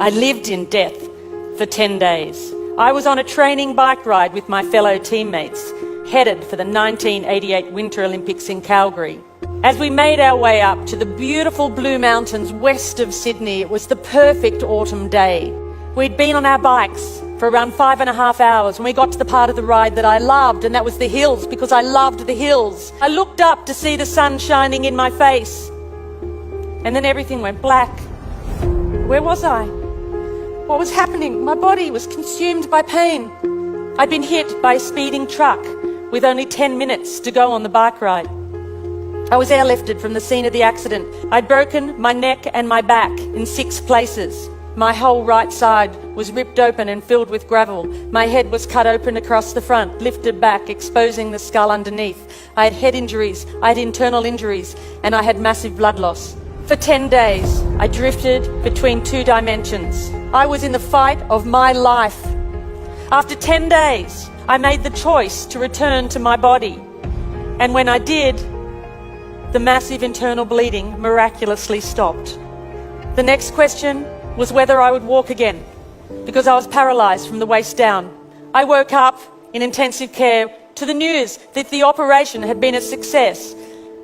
I lived in death for 10 days. I was on a training bike ride with my fellow teammates, headed for the 1988 Winter Olympics in Calgary. As we made our way up to the beautiful Blue Mountains west of Sydney, it was the perfect autumn day. We'd been on our bikes for around 5.5 hours when we got to the part of the ride that I loved, and that was the hills, because I loved the hills. I looked up to see the sun shining in my face, and then everything went black. Where was I? What was happening? My body was consumed by pain. I'd been hit by a speeding truck with only 10 minutes to go on the bike ride. I was airlifted from the scene of the accident. I'd broken my neck and my back in 6 places. My whole right side was ripped open and filled with gravel. My head was cut open across the front, lifted back, exposing the skull underneath. I had head injuries, I had internal injuries, and I had massive blood loss. For 10 days, I drifted between 2 dimensions. I was in the fight of my life. After 10 days, I made the choice to return to my body. And when I did, the massive internal bleeding miraculously stopped. The next question was whether I would walk again, because I was paralyzed from the waist down. I woke up in intensive care to the news that the operation had been a success,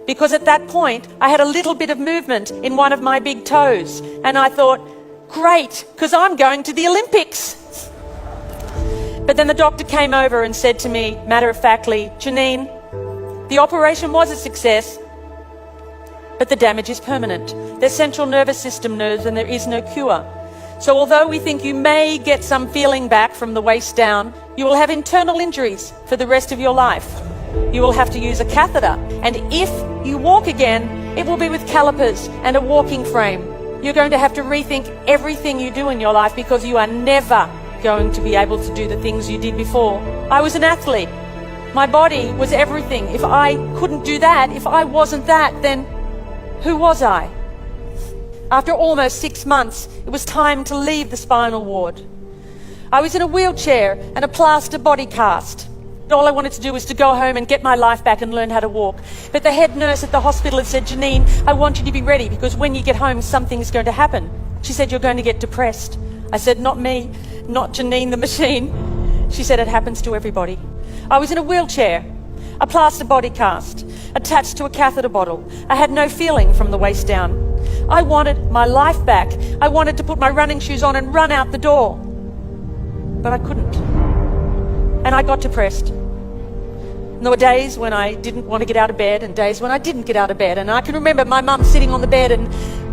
because at that point I had a little bit of movement in one of my big toes, and I thought, great, because I'm going to the Olympics. But then the doctor came over and said to me, matter-of-factly, Janine, the operation was a success, but the damage is permanent. Their central nervous system knows, and there is no cure. So although we think you may get some feeling back from the waist down, you will have internal injuries for the rest of your life. You will have to use a catheter, and if you walk again, it will be with calipers and a walking frame. You're going to have to rethink everything you do in your life, because you are never going to be able to do the things you did before. I was an athlete. My body was everything. If I couldn't do that, if I wasn't that, then who was I? After almost 6 months, it was time to leave the spinal ward. I was in a wheelchair and a plaster body cast. All I wanted to do was to go home and get my life back and learn how to walk. But the head nurse at the hospital had said, Janine, I want you to be ready, because when you get home, something's going to happen. She said, you're going to get depressed. I said, not me, not Janine the machine. She said, it happens to everybody. I was in a wheelchair, a plaster body cast, attached to a catheter bottle. I had no feeling from the waist down. I wanted my life back. I wanted to put my running shoes on and run out the door. But I couldn't. And I got depressed. And there were days when I didn't want to get out of bed, and days when I didn't get out of bed. And I can remember my mum sitting on the bed, and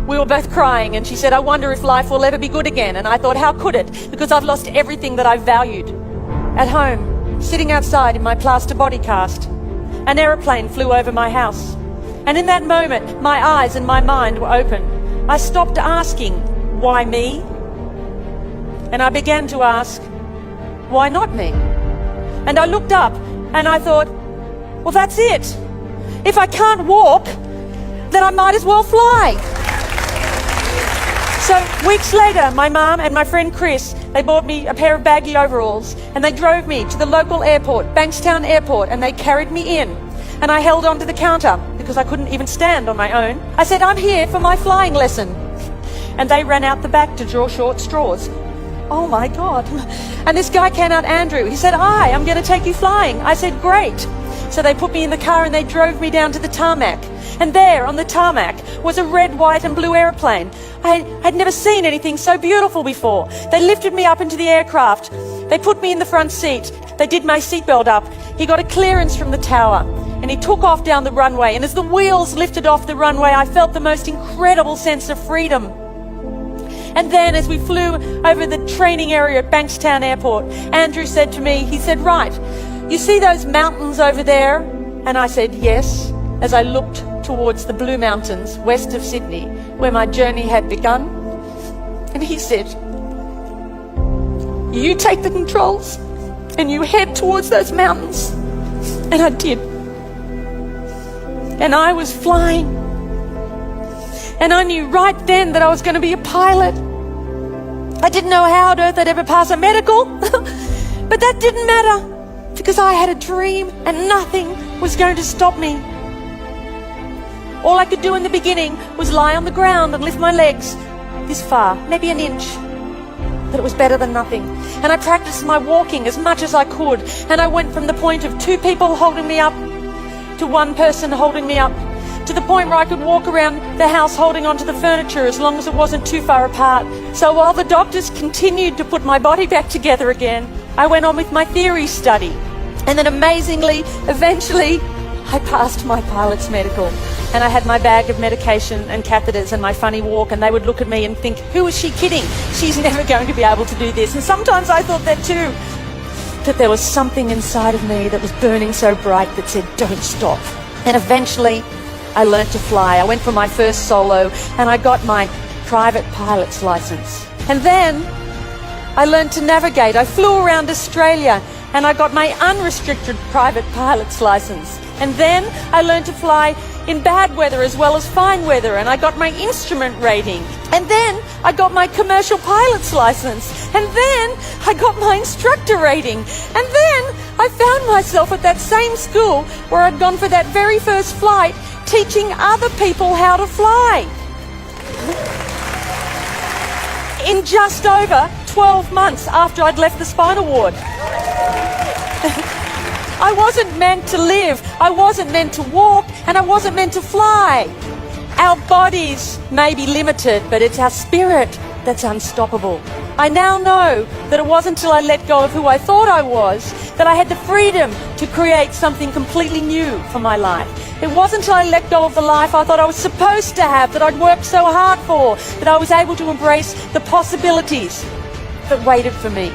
we were both crying, and she said, I wonder if life will ever be good again. And I thought, how could it? Because I've lost everything that I valued. At home, sitting outside in my plaster body cast, an aeroplane flew over my house. And in that moment, my eyes and my mind were open. I stopped asking, why me? And I began to ask, why not me? And I looked up and I thought, well, that's it. If I can't walk, then I might as well fly. So weeks later, my mum and my friend Chris, they bought me a pair of baggy overalls, and they drove me to the local airport, Bankstown Airport, and they carried me in. And I held onto the counter because I couldn't even stand on my own. I said, I'm here for my flying lesson. And they ran out the back to draw short straws. Oh my God. And this guy came out, Andrew. He said, hi, I'm going to take you flying. I said, great. So they put me in the car and they drove me down to the tarmac. And there on the tarmac was a red, white and blue airplane. I'd never seen anything so beautiful before. They lifted me up into the aircraft. They put me in the front seat. They did my seatbelt up. He got a clearance from the tower and he took off down the runway. And as the wheels lifted off the runway, I felt the most incredible sense of freedom. And then as we flew over the training area at Bankstown Airport, Andrew said to me, he said, right, you see those mountains over there? And I said, yes, as I looked towards the Blue Mountains west of Sydney, where my journey had begun. And he said, you take the controls and you head towards those mountains. And I did. And I was flying. And I knew right then that I was going to be a pilot. I didn't know how on earth I'd ever pass a medical, but that didn't matter because I had a dream and nothing was going to stop me. All I could do in the beginning was lie on the ground and lift my legs this far, maybe an inch, that it was better than nothing. And I practiced my walking as much as I could. And I went from the point of 2 people holding me up to 1 person holding me up, to the point where I could walk around the house holding onto the furniture as long as it wasn't too far apart. So while the doctors continued to put my body back together again, I went on with my theory study. And then amazingly, eventually, I passed my pilot's medical. And I had my bag of medication and catheters and my funny walk, and they would look at me and think, who is she kidding? She's never going to be able to do this. And sometimes I thought that too. That there was something inside of me that was burning so bright that said, don't stop. And eventually, I learnt to fly. I went for my first solo, and I got my private pilot's license. And then I learned to navigate. I flew around Australia, and I got my unrestricted private pilot's license. And then I learned to fly in bad weather as well as fine weather, and I got my instrument rating. And then I got my commercial pilot's license. And then I got my instructor rating. And then I found myself at that same school where I'd gone for that very first flight, teaching other people how to fly. In just over 12 months after I'd left the spinal ward. I wasn't meant to live, I wasn't meant to walk, and I wasn't meant to fly. Our bodies may be limited, but it's our spirit that's unstoppable. I now know that it wasn't until I let go of who I thought I was that I had the freedom to create something completely new for my life. It wasn't until I let go of the life I thought I was supposed to have, that I'd worked so hard for, that I was able to embrace the possibilities that waited for me.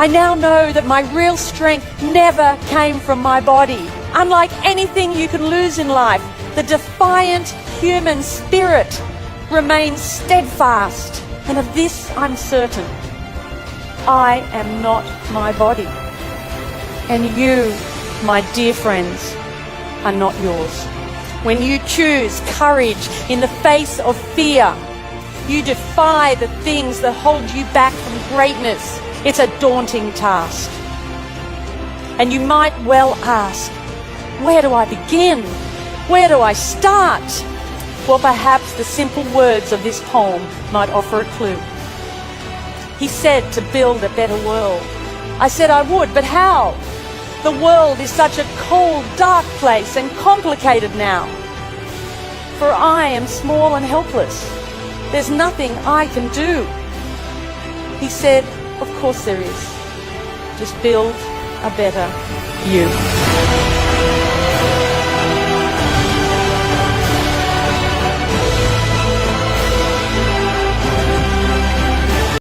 I now know that my real strength never came from my body. Unlike anything you can lose in life, the defiant human spirit remains steadfast. And of this I'm certain. I am not my body. And you, my dear friends, are not yours. When you choose courage in the face of fear, you defy the things that hold you back from greatness. It's a daunting task. And you might well ask, where do I begin? Where do I start? Well, perhaps the simple words of this poem might offer a clue. He said to build a better world. I said I would, but how? The world is such a cold, dark place and complicated now. For I am small and helpless. There's nothing I can do. He said, of course there is. Just build a better you.